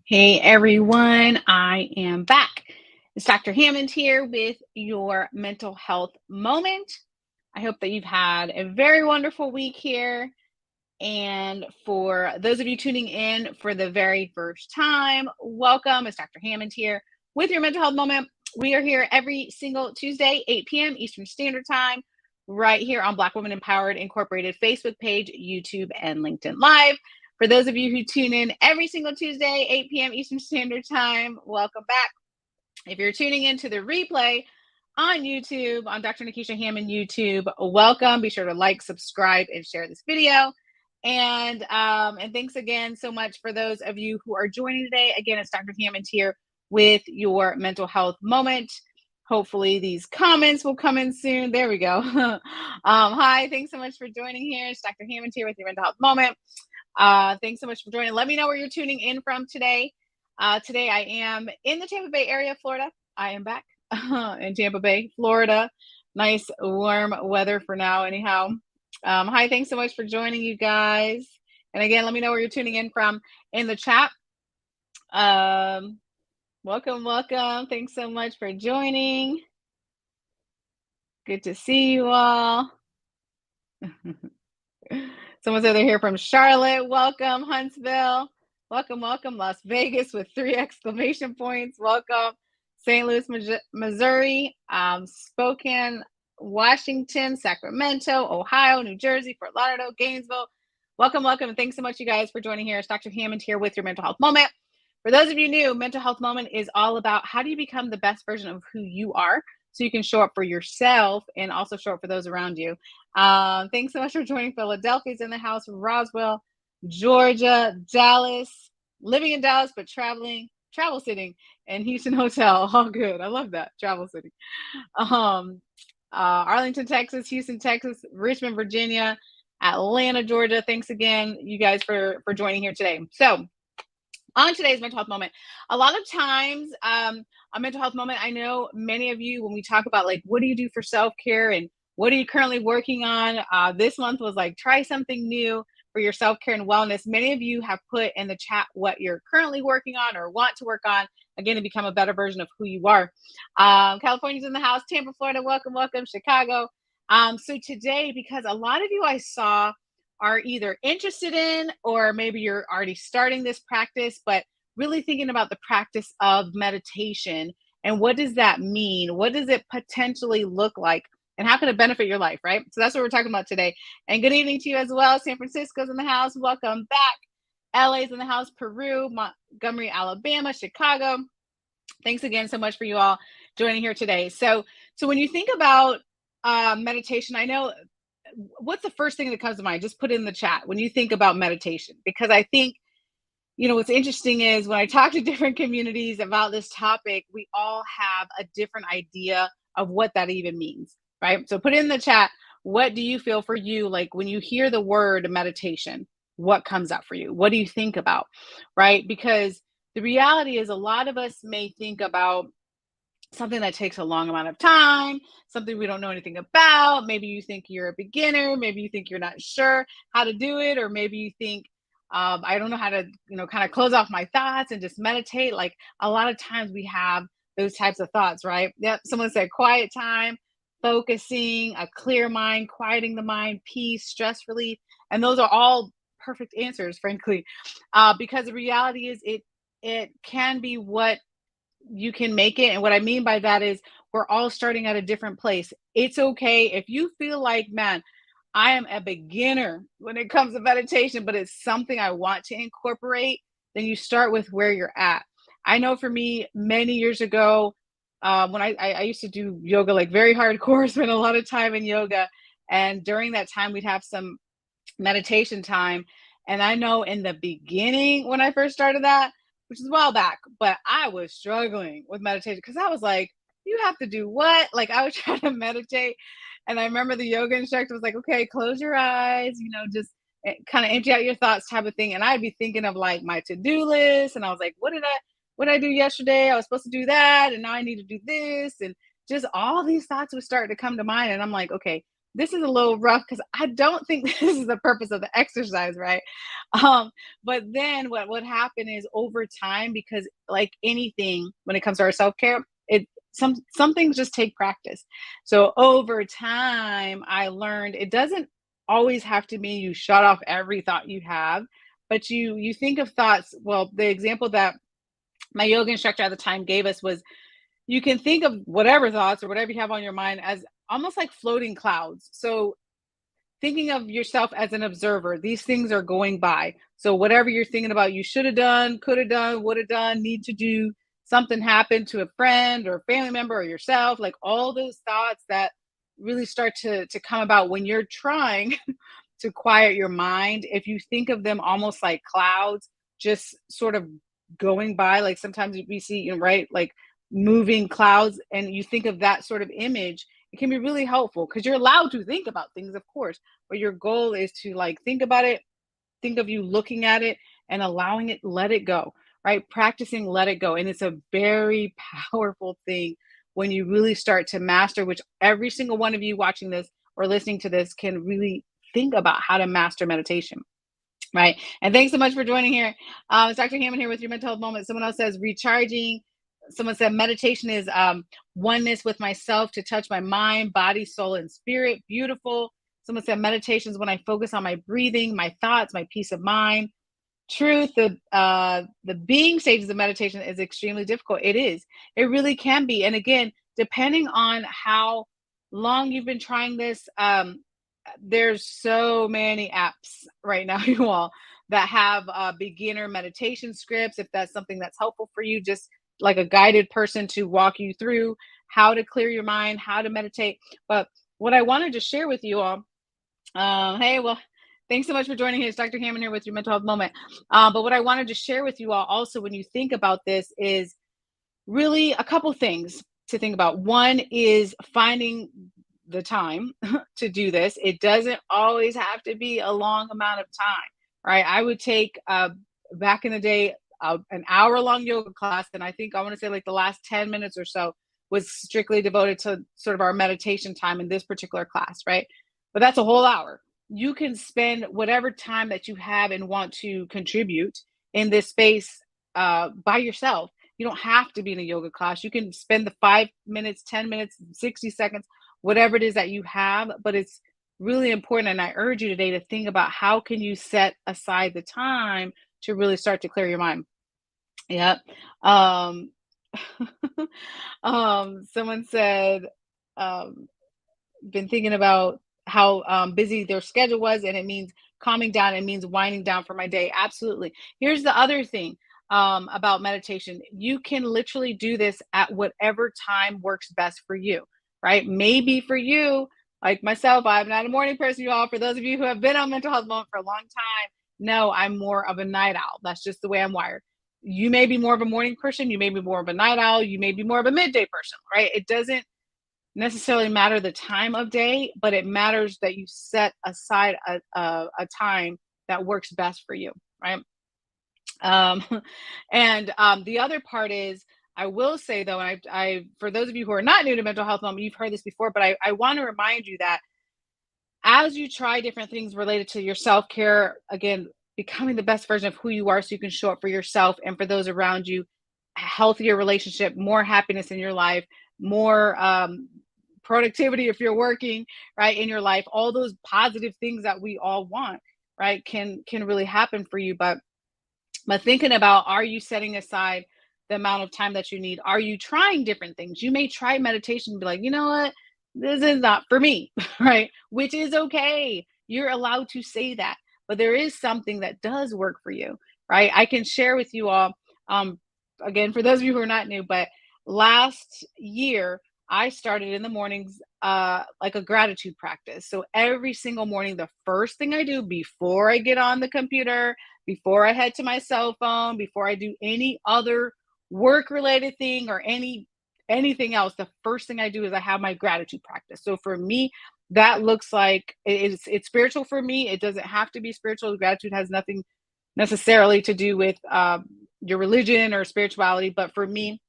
Hey everyone, I am back. It's Dr. Hammond here with your mental health moment. I hope that you've had a very wonderful week here. And for those of you tuning in for the very first time, welcome. It's Dr. Hammond here with your mental health moment. We are here every single Tuesday, 8 p.m. Eastern Standard Time, right here on Black Women Empowered Incorporated Facebook page, YouTube, and LinkedIn Live. For those of you who tune in every single Tuesday, 8 p.m. Eastern Standard Time, welcome back. If you're tuning into the replay on YouTube, on Dr. Nikisha Hammond YouTube, welcome. Be sure to like, subscribe, and share this video. And thanks again so much for those of you who are joining today. Again, it's Dr. Hammond here with your mental health moment. Hopefully these comments will come in soon. There we go. Hi, thanks so much for joining here. It's Dr. Hammond here with your mental health moment. Thanks so much for joining. Let me know where you're tuning in from today. Today I am in the Tampa Bay area, Florida. I am back in Tampa Bay, Florida. Nice warm weather for now, anyhow. Hi, thanks so much for joining, you guys. And again, let me know where you're tuning in from in the chat. Welcome. Thanks so much for joining. Good to see you all. Someone said they're here from Charlotte. Welcome, Huntsville. Welcome. Las Vegas with 3 exclamation points. Welcome. St. Louis, Missouri. Spokane, Washington, Sacramento, Ohio, New Jersey, Fort Lauderdale, Gainesville. Welcome. And thanks so much, you guys, for joining here. It's Dr. Hammond here with your mental health moment. For those of you new, mental health moment is all about how do you become the best version of who you are so you can show up for yourself and also show up for those around you. Thanks so much for joining. Philadelphia's in the house, Roswell, Georgia, Dallas, living in Dallas, but travel sitting in Houston Hotel. All good. I love that. Travel sitting. Arlington, Texas, Houston, Texas, Richmond, Virginia, Atlanta, Georgia. Thanks again, you guys, for joining here today. So on today's mental health moment, a lot of times a mental health moment, I know many of you, when we talk about like, what do you do for self-care and what are you currently working on? This month was like, try something new for your self-care and wellness. Many of you have put in the chat what you're currently working on or want to work on, again, to become a better version of who you are. California's in the house, Tampa, Florida, welcome, Chicago. So today, because a lot of you I saw are either interested in, or maybe you're already starting this practice, but really thinking about the practice of meditation and what does that mean? What does it potentially look like? And how can it benefit your life, right? So that's what we're talking about today. And good evening to you as well. San Francisco's in the house. Welcome back. LA's in the house. Peru, Montgomery, Alabama, Chicago. Thanks again so much for you all joining here today. So when you think about meditation, I know, what's the first thing that comes to mind? Just put it in the chat when you think about meditation, because I think, what's interesting is when I talk to different communities about this topic, we all have a different idea of what that even means, right? So put it in the chat. What do you feel for you? Like when you hear the word meditation, what comes up for you? What do you think about, right? Because the reality is a lot of us may think about something that takes a long amount of time, something we don't know anything about. Maybe you think you're a beginner. Maybe you think you're not sure how to do it. Or maybe you think, I don't know how to, kind of close off my thoughts and just meditate. Like a lot of times we have those types of thoughts, right? Yep. Someone said quiet time, focusing, a clear mind, quieting the mind, peace, stress relief. And those are all perfect answers, frankly, because the reality is it can be what you can make it. And what I mean by that is we're all starting at a different place. It's okay if you feel like, man, I am a beginner when it comes to meditation, but it's something I want to incorporate, then you start with where you're at. I know for me, many years ago, when I used to do yoga, like very hardcore, spent a lot of time in yoga. And during that time, we'd have some meditation time. And I know in the beginning, when I first started that, which is a while back, but I was struggling with meditation because I was like, you have to do what? Like I was trying to meditate. And I remember the yoga instructor was like, okay, close your eyes, just kind of empty out your thoughts type of thing. And I'd be thinking of like my to-do list. And I was like, what did I do yesterday? I was supposed to do that. And now I need to do this. And just all these thoughts would start to come to mind. And I'm like, okay, this is a little rough because I don't think this is the purpose of the exercise, right? Um, but then what would happen is over time, because like anything when it comes to our self-care, it some things just take practice. So over time, I learned it doesn't always have to mean you shut off every thought you have, but you think of thoughts. Well, the example that my yoga instructor at the time gave us was you can think of whatever thoughts or whatever you have on your mind as almost like floating clouds. So thinking of yourself as an observer, these things are going by. So whatever you're thinking about, you should have done, could have done, would have done, need to do, something happened to a friend or family member or yourself, like all those thoughts that really start to come about when you're trying to quiet your mind. If you think of them almost like clouds, just sort of going by, like sometimes we see, right, like moving clouds, and you think of that sort of image, it can be really helpful because you're allowed to think about things, of course, but your goal is to like think about it, think of you looking at it and allowing it, let it go, right? Practicing let it go. And it's a very powerful thing when you really start to master, which every single one of you watching this or listening to this can really think about how to master meditation. Right. And thanks so much for joining here. It's Dr. Hammond here with your mental health moment. Someone else says recharging. Someone said meditation is oneness with myself to touch my mind, body, soul, and spirit. Beautiful. Someone said meditation is when I focus on my breathing, my thoughts, my peace of mind. Truth, the being stages of meditation is extremely difficult. It is. It really can be. And again, depending on how long you've been trying this, there's so many apps right now, you all, that have beginner meditation scripts. If that's something that's helpful for you, just like a guided person to walk you through how to clear your mind, how to meditate. But what I wanted to share with you all, hey, well, thanks so much for joining us. Dr. Hammond here with your mental health moment. But what I wanted to share with you all also when you think about this is really a couple things to think about. One is finding the time to do this. It doesn't always have to be a long amount of time, right? I would take back in the day an hour long yoga class, and I think I want to say like the last 10 minutes or so was strictly devoted to sort of our meditation time in this particular class, right? But that's a whole hour. You can spend whatever time that you have and want to contribute in this space by yourself. You don't have to be in a yoga class. You can spend the 5 minutes, 10 minutes, 60 seconds, whatever it is that you have, but it's really important. And I urge you today to think about how can you set aside the time to really start to clear your mind. Yeah. Um, someone said, um, been thinking about how busy their schedule was, and it means calming down. It means winding down for my day. Absolutely. Here's the other thing about meditation. You can literally do this at whatever time works best for you, right? Maybe for you, like myself, I'm not a morning person, you all. For those of you who have been on mental health moment for a long time, no, I'm more of a night owl. That's just the way I'm wired. You may be more of a morning person. You may be more of a night owl. You may be more of a midday person, right? It doesn't necessarily matter the time of day, but it matters that you set aside a time that works best for you, right? Um, and the other part is, I will say though, and I for those of you who are not new to mental health moment, you've heard this before, but I want to remind you that as you try different things related to your self care, again, becoming the best version of who you are, so you can show up for yourself and for those around you, a healthier relationship, more happiness in your life, more productivity if you're working, right, in your life, all those positive things that we all want, right, can really happen for you. But thinking about, are you setting aside the amount of time that you need? Are you trying different things? You may try meditation and be like, you know what, this is not for me, right? Which is okay. You're allowed to say that. But there is something that does work for you, right? I can share with you all, um, again, for those of you who are not new, but last year, I started in the mornings like a gratitude practice. So every single morning, the first thing I do before I get on the computer, before I head to my cell phone, before I do any other work related thing or anything else, the first thing I do is I have my gratitude practice. So for me, that looks like it's spiritual for me. It doesn't have to be spiritual. Gratitude has nothing necessarily to do with your religion or spirituality, but for me,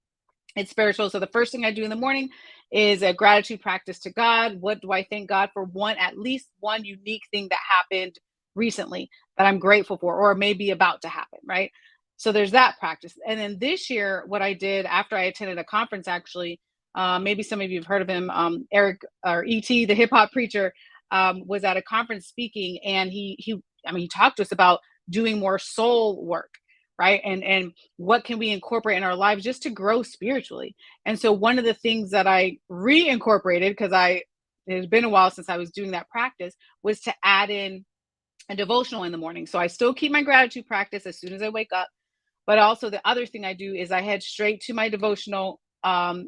it's spiritual. So the first thing I do in the morning is a gratitude practice to God. What do I thank God for? At least one unique thing that happened recently that I'm grateful for, or maybe about to happen, right? So there's that practice. And then this year, what I did after I attended a conference, actually, maybe some of you have heard of him, Eric or ET, the hip hop preacher, was at a conference speaking, and he talked to us about doing more soul work, right? And what can we incorporate in our lives just to grow spiritually? And so one of the things that I reincorporated, because it has been a while since I was doing that practice, was to add in a devotional in the morning. So I still keep my gratitude practice as soon as I wake up. But also the other thing I do is I head straight to my devotional,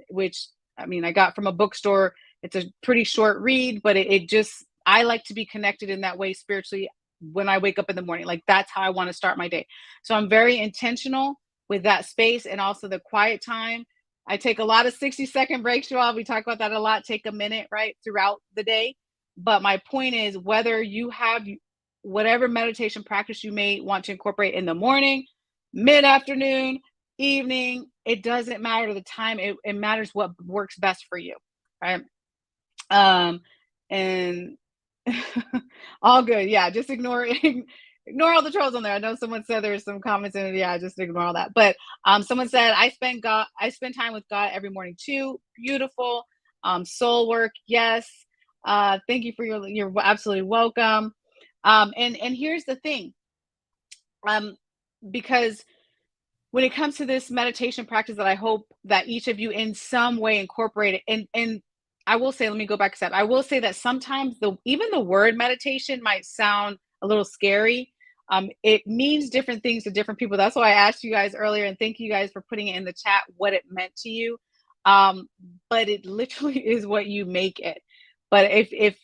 which I got from a bookstore. It's a pretty short read, but I like to be connected in that way spiritually when I wake up in the morning. Like, that's how I want to start my day. So I'm very intentional with that space, and also the quiet time. I take a lot of 60-second breaks, y'all. We talk about that a lot. Take a minute, right, throughout the day. But my point is, whether you have whatever meditation practice you may want to incorporate in the morning, mid-afternoon, evening, it doesn't matter the time. It matters what works best for you, right? And all good. Yeah, just ignore all the trolls on there. I know someone said there's some comments in it. Yeah, just ignore all that. But someone said I spend time with God every morning too. Beautiful. Soul work, yes. Thank you for you're absolutely welcome. And here's the thing. Because when it comes to this meditation practice that I hope that each of you in some way incorporate it, and I will say, let me go back a step. I will say that sometimes even the word meditation might sound a little scary. It means different things to different people. That's why I asked you guys earlier, and thank you guys for putting it in the chat what it meant to you. But it literally is what you make it. But if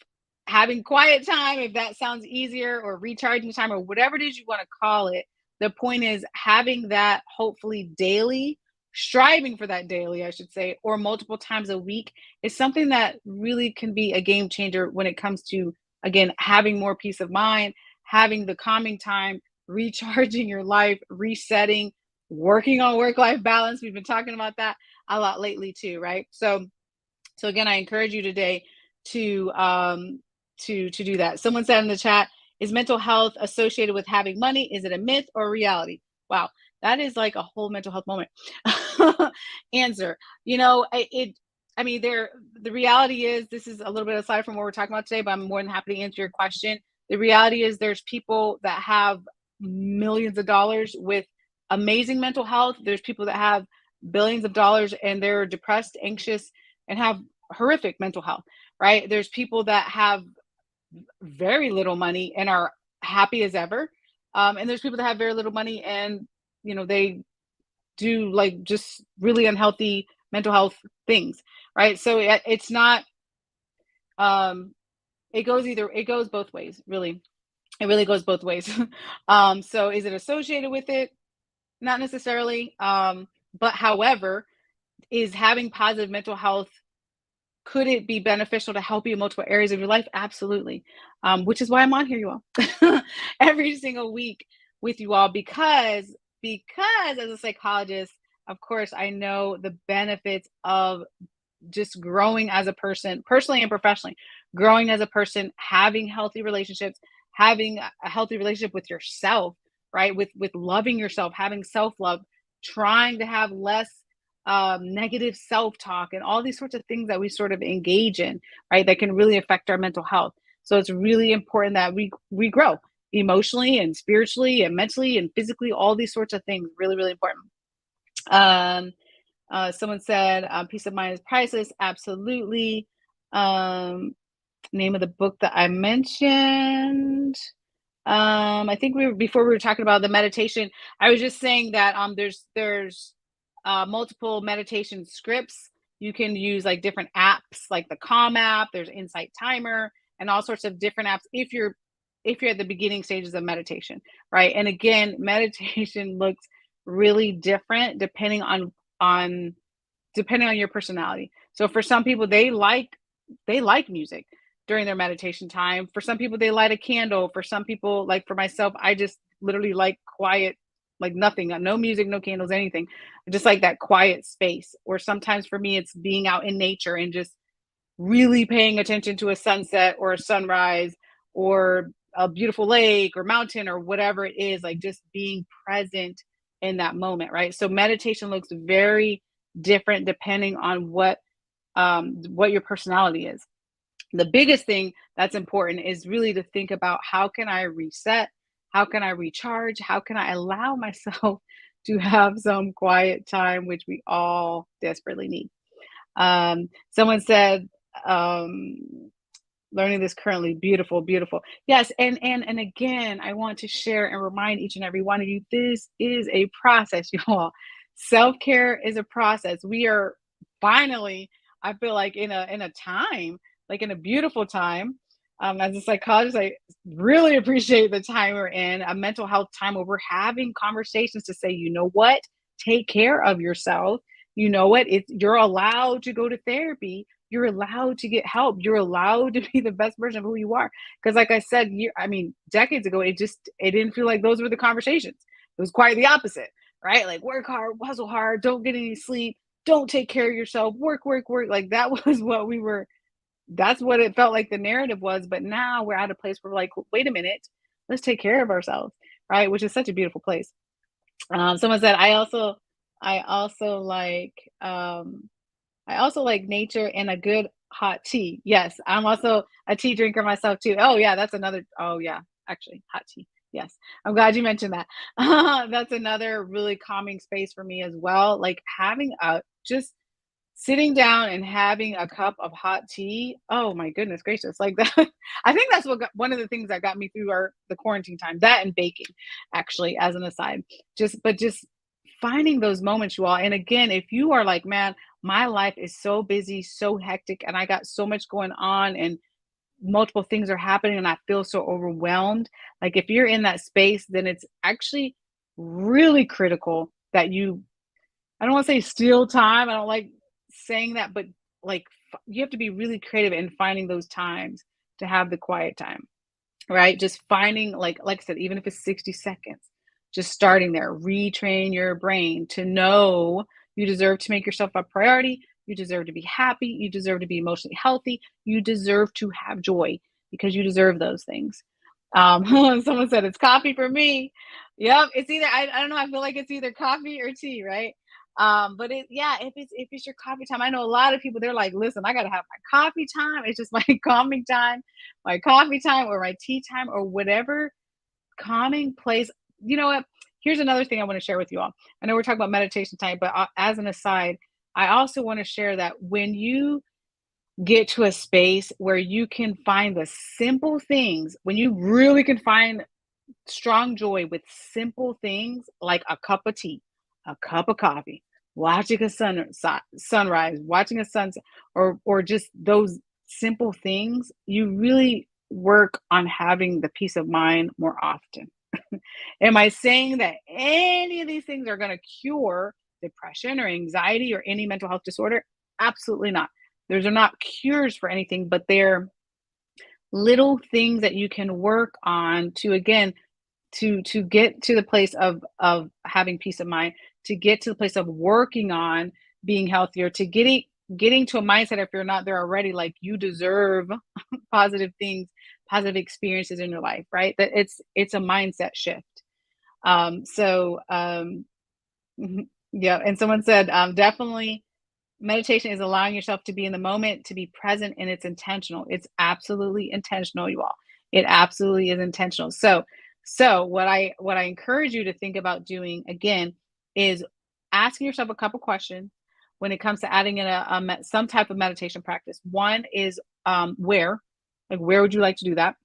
having quiet time, if that sounds easier, or recharging time, or whatever it is you want to call it, the point is having that hopefully daily, striving for that daily, I should say, or multiple times a week, is something that really can be a game changer when it comes to, again, having more peace of mind, having the calming time, recharging your life, resetting, working on work-life balance. We've been talking about that a lot lately too, right? So again, I encourage you today to do that. Someone said in the chat, is mental health associated with having money? Is it a myth or a reality? Wow, that is like a whole mental health moment. Answer. The reality is, this is a little bit aside from what we're talking about today, but I'm more than happy to answer your question. The reality is there's people that have millions of dollars with amazing mental health. There's people that have billions of dollars and they're depressed, anxious, and have horrific mental health, right? There's people that have very little money and are happy as ever. And there's people that have very little money and, they do like just really unhealthy mental health things, right? So it's not, it goes both ways, really. It really goes both ways. So is it associated with it? Not necessarily. But however, is having positive mental health, could it be beneficial to help you in multiple areas of your life? Absolutely. Which is why I'm on here, you all, every single week with you all, because as a psychologist, of course, I know the benefits of just growing as a person, personally and professionally, growing as a person, having healthy relationships, having a healthy relationship with yourself, right? With loving yourself, having self-love, trying to have less negative self-talk, and all these sorts of things that we sort of engage in, right? That can really affect our mental health. So it's really important that we grow emotionally and spiritually and mentally and physically, all these sorts of things, really, really important. Someone said, peace of mind is priceless. Absolutely. Name of the book that I mentioned. I think before we were talking about the meditation, I was just saying that there's multiple meditation scripts. You can use like different apps, like the Calm app. There's Insight Timer and all sorts of different apps if you're at the beginning stages of meditation, right? And again, meditation looks really different depending on your personality. So for some people, they like music during their meditation time. For some people, they light a candle. For some people, like for myself, I just literally like quiet, like nothing, no music, no candles, anything. Just like that quiet space. Or sometimes for me, it's being out in nature and just really paying attention to a sunset or a sunrise or a beautiful lake or mountain or whatever it is, like just being present in that moment, right? So meditation looks very different depending on what your personality is. The biggest thing that's important is really to think about, how can I reset? How can I recharge? How can I allow myself to have some quiet time, which we all desperately need? Someone said, um, learning this currently, beautiful, beautiful. Yes, and again, I want to share and remind each and every one of you, this is a process, y'all. Self-care is a process. We are finally, I feel like, in a time, like in a beautiful time. As a psychologist, I really appreciate the time we're in, a mental health time where we're having conversations to say, you know what, take care of yourself. You know what, you're allowed to go to therapy, you're allowed to get help, you're allowed to be the best version of who you are. Because like I said, I mean, decades ago, it didn't feel like those were the conversations. It was quite the opposite, right? Like, work hard, hustle hard, don't get any sleep, don't take care of yourself, work, work, work. Like, that was what we were, that's what it felt like the narrative was. But now we're at a place where we're like, wait a minute, let's take care of ourselves, right? Which is such a beautiful place. Someone said, I also like, I also like nature and a good hot tea. Yes, I'm also a tea drinker myself too. Oh yeah, that's another. Oh yeah, actually, hot tea. Yes, I'm glad you mentioned that. That's another really calming space for me as well. Like having a just sitting down and having a cup of hot tea. Oh my goodness gracious, like that. I think that's one of the things that got me through the quarantine time. That and baking, actually, as an aside. Just finding those moments, you all. And again, if you are like, man, my life is so busy, so hectic, and I got so much going on, and multiple things are happening, and I feel so overwhelmed. Like, if you're in that space, then it's actually really critical that you, I don't want to say steal time. I don't like saying that, but like, you have to be really creative in finding those times to have the quiet time, right? Just finding, like I said, even if it's 60 seconds, just starting there, retrain your brain to know you deserve to make yourself a priority. You deserve to be happy. You deserve to be emotionally healthy. You deserve to have joy because you deserve those things. Someone said it's coffee for me. Yep, it's either, I don't know. I feel like it's either coffee or tea, right? But yeah, if it's your coffee time, I know a lot of people, they're like, listen, I gotta have my coffee time. It's just my calming time, my coffee time or my tea time or whatever calming place. You know what? Here's another thing I want to share with you all. I know we're talking about meditation time, but as an aside, I also want to share that when you get to a space where you can find the simple things, when you really can find strong joy with simple things like a cup of tea, a cup of coffee, watching a sunrise, watching a sunset, or just those simple things, you really work on having the peace of mind more often. Am I saying that any of these things are going to cure depression or anxiety or any mental health disorder? Absolutely not. Those are not cures for anything, but they're little things that you can work on to, again, to get to the place of having peace of mind, to get to the place of working on being healthier, to getting to a mindset, if you're not there already, like you deserve positive things, positive experiences in your life, right? That it's a mindset shift. Mhm, yeah. And someone said, definitely meditation is allowing yourself to be in the moment, to be present, and it's intentional. It's absolutely intentional, you all. It absolutely is intentional. So what I encourage you to think about doing again is asking yourself a couple questions when it comes to adding in some type of meditation practice. One is, where, like, where would you like to do that?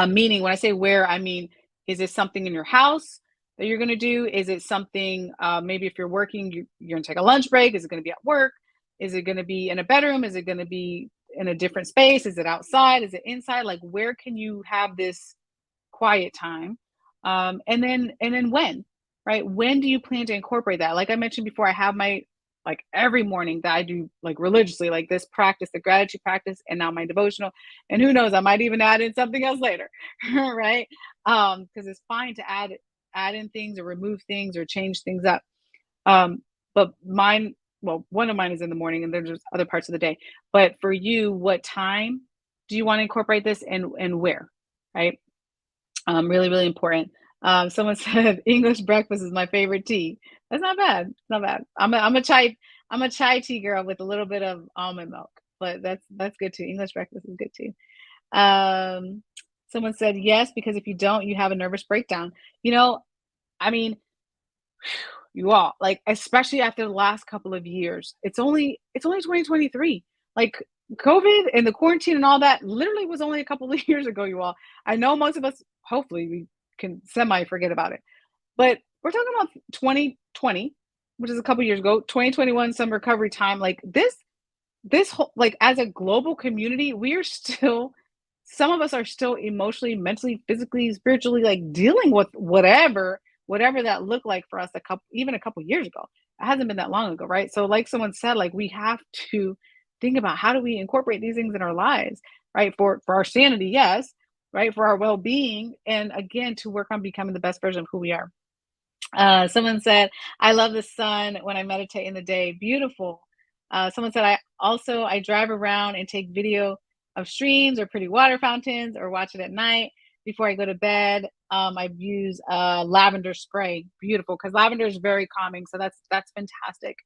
Meaning, when I say where, I mean, is it something in your house that you're going to do? Is it something, maybe if you're working, you're going to take a lunch break? Is it going to be at work? Is it going to be in a bedroom? Is it going to be in a different space? Is it outside? Is it inside? Like, where can you have this quiet time? And then when, right? When do you plan to incorporate that? Like I mentioned before, I have my, like, every morning that I do, like, religiously, like this practice, the gratitude practice, and now my devotional. And who knows, I might even add in something else later, right? Because it's fine to add in things or remove things or change things up. But mine, well, one of mine is in the morning, and there's just other parts of the day. But for you, what time do you want to incorporate this, and where? Right? Really, really important. Someone said English breakfast is my favorite tea. That's not bad. It's not bad. I'm a chai tea girl with a little bit of almond milk, but that's good too. English breakfast is good too. Um, Someone said yes, because if you don't, you have a nervous breakdown. You know, I mean, you all like, especially after the last couple of years. It's only 2023. Like, COVID and the quarantine and all that literally was only a couple of years ago, you all. I know most of us, hopefully, we can semi forget about it. But we're talking about 2020, which is a couple years ago, 2021, some recovery time. Like this whole, like, as a global community, we are still, some of us are still emotionally, mentally, physically, spiritually, like, dealing with whatever that looked like for us a couple years ago. It hasn't been that long ago, right? So like someone said, like, we have to think about, how do we incorporate these things in our lives, right? For our sanity, yes, right, for our well-being, and again, to work on becoming the best version of who we are. Someone said, I love the sun when I meditate in the day. Beautiful. Someone said, I drive around and take video of streams or pretty water fountains, or watch it at night before I go to bed. I use lavender spray. Beautiful, because lavender is very calming. So that's fantastic.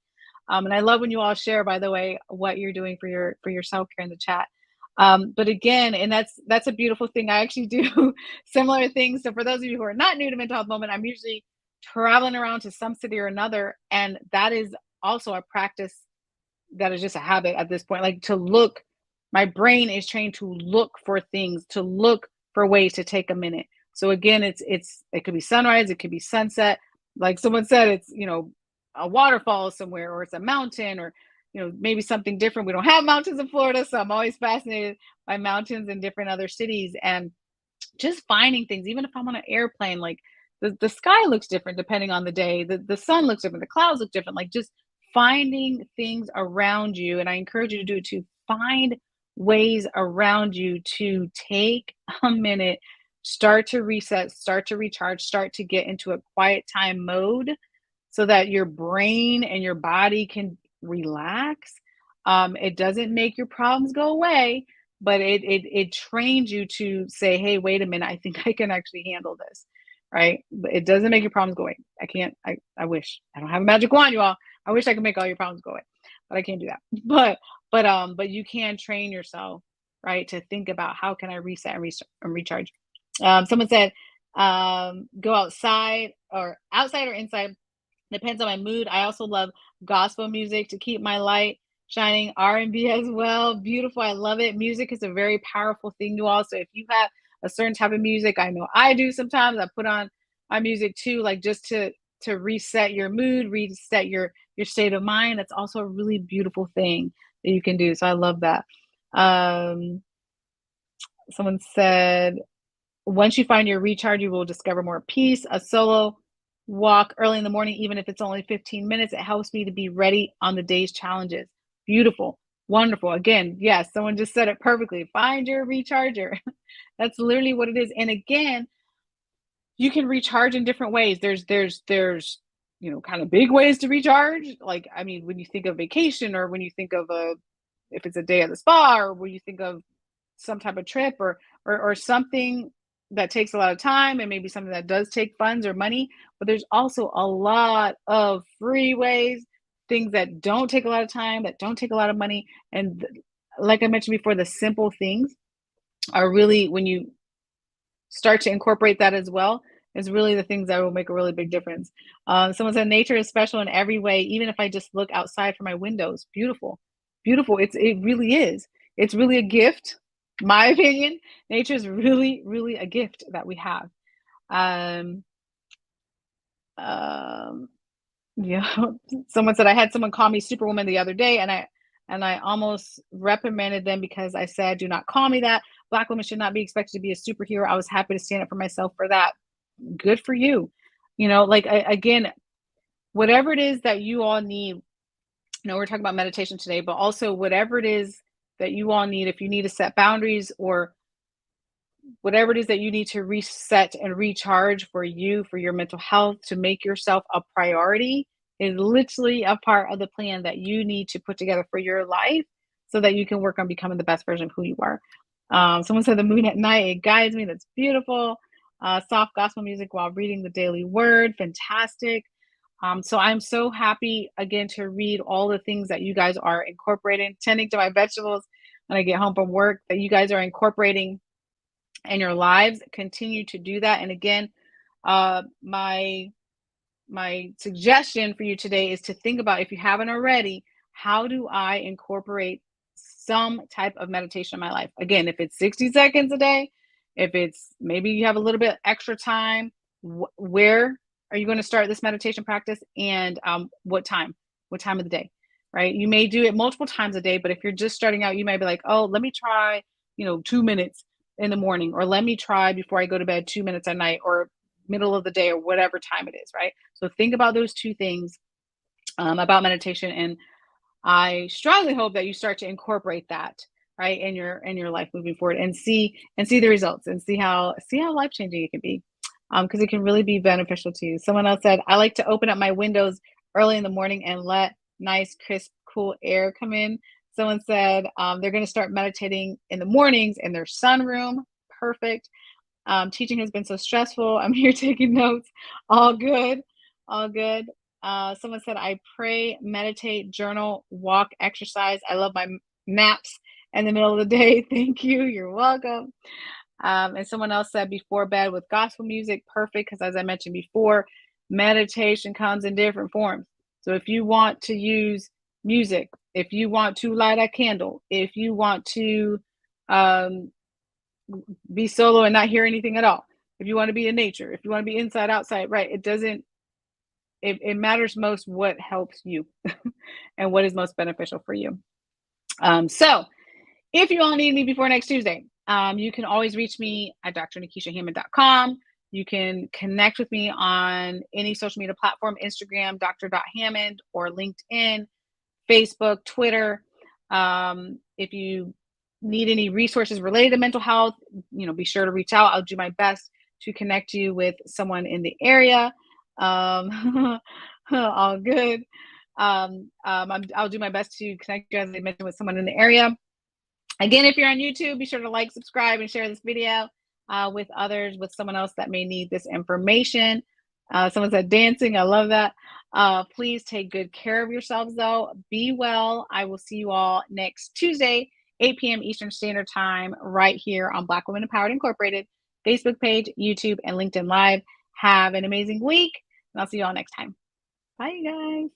And I love when you all share, by the way, what you're doing for your self care in the chat. But again, and that's a beautiful thing. I actually do similar things. So for those of you who are not new to Mental Health Moment, I'm usually traveling around to some city or another, and that is also a practice, that is just a habit at this point. Like, to look, my brain is trained to look for things, to look for ways to take a minute. So again, it could be sunrise, it could be sunset. Like someone said, it's, a waterfall somewhere, or it's a mountain, or maybe something different. We don't have mountains in Florida, so I'm always fascinated by mountains in different other cities, and just finding things. Even if I'm on an airplane, like, the sky looks different depending on the day, the sun looks different, the clouds look different, like, just finding things around you. And I encourage you to do it, to find ways around you to take a minute, start to reset, start to recharge, start to get into a quiet time mode, so that your brain and your body can relax. It doesn't make your problems go away, but it trains you to say, hey, wait a minute, I think I can actually handle this, right? But it doesn't make your problems go away. I can't. I wish. I don't have a magic wand, you all. I wish I could make all your problems go away, but I can't do that. But you can train yourself, right, to think about, how can I reset and recharge. Someone said, go outside, or outside or inside. Depends on my mood. I also love gospel music to keep my light shining. R&B as well. Beautiful. I love it. Music is a very powerful thing, you all. So if you have a certain type of music, I know I do sometimes. I put on my music too, like, just to reset your mood, reset your state of mind. That's also a really beautiful thing that you can do. So I love that. Someone said, once you find your recharge, you will discover more peace. A solo walk early in the morning, even if it's only 15 minutes, it helps me to be ready on the day's challenges. Beautiful. Wonderful. Again, yes, someone just said it perfectly. Find your recharger. That's literally what it is. And again, you can recharge in different ways. There's kind of big ways to recharge. Like, I mean, when you think of vacation, or when you think of if it's a day at the spa, or when you think of some type of trip, or something that takes a lot of time, and maybe something that does take funds or money. But there's also a lot of free ways, things that don't take a lot of time, that don't take a lot of money. And like I mentioned before, the simple things are really, when you start to incorporate that as well, is really the things that will make a really big difference. Someone said, nature is special in every way, even if I just look outside from my windows. Beautiful. Beautiful. It really is. It's really a gift. My opinion, nature is really, really a gift that we have. Yeah. Someone said, I had someone call me Superwoman the other day, and I almost reprimanded them because I said, do not call me that. Black women should not be expected to be a superhero. I was happy to stand up for myself for that. Good for you. Like, again, whatever it is that you all need. We're talking about meditation today, but also whatever it is that you all need, if you need to set boundaries, or whatever it is that you need to reset and recharge for you, for your mental health, to make yourself a priority is literally a part of the plan that you need to put together for your life so that you can work on becoming the best version of who you are. Someone said the moon at night, it guides me. That's beautiful. Soft gospel music while reading the daily word. Fantastic. So I'm so happy again to read all the things that you guys are incorporating, tending to my vegetables when I get home from work, that you guys are incorporating in your lives. Continue to do that. And again, my suggestion for you today is to think about, if you haven't already, how do I incorporate some type of meditation in my life? Again, if it's 60 seconds a day, if it's maybe you have a little bit extra time, where are you going to start this meditation practice, and what time of the day, right? You may do it multiple times a day, but if you're just starting out, you might be like, oh, let me try 2 minutes in the morning, or let me try before I go to bed 2 minutes at night, or middle of the day, or whatever time it is, right? So think about those two things about meditation, and I strongly hope that you start to incorporate that, right, in your life moving forward, and see the results, and see how life changing it can be, because it can really be beneficial to you. Someone else said, I like to open up my windows early in the morning and let nice, crisp, cool air come in. Someone said they're going to start meditating in the mornings in their sunroom. Perfect. Teaching has been so stressful. I'm here taking notes. All good. All good. Someone said, I pray, meditate, journal, walk, exercise. I love my naps in the middle of the day. Thank you. You're welcome. And someone else said, before bed with gospel music. Perfect. Because as I mentioned before, meditation comes in different forms. So if you want to use music, if you want to light a candle, if you want to be solo and not hear anything at all, if you want to be in nature, if you want to be inside, outside, right? It matters most what helps you and what is most beneficial for you. So if you all need me before next Tuesday, you can always reach me at drnikishahammond.com. You can connect with me on any social media platform, Instagram, dr.hammond, or LinkedIn, Facebook, Twitter. If you need any resources related to mental health, be sure to reach out. I'll do my best to connect you with someone in the area. All good. I'll do my best to connect you, as I mentioned, with someone in the area. Again, if you're on YouTube, be sure to like, subscribe, and share this video with others, with someone else that may need this information. Someone said dancing. I love that. Please take good care of yourselves, though. Be well. I will see you all next Tuesday, 8 p.m. Eastern Standard Time, right here on Black Women Empowered Incorporated, Facebook page, YouTube, and LinkedIn Live. Have an amazing week, and I'll see you all next time. Bye, you guys.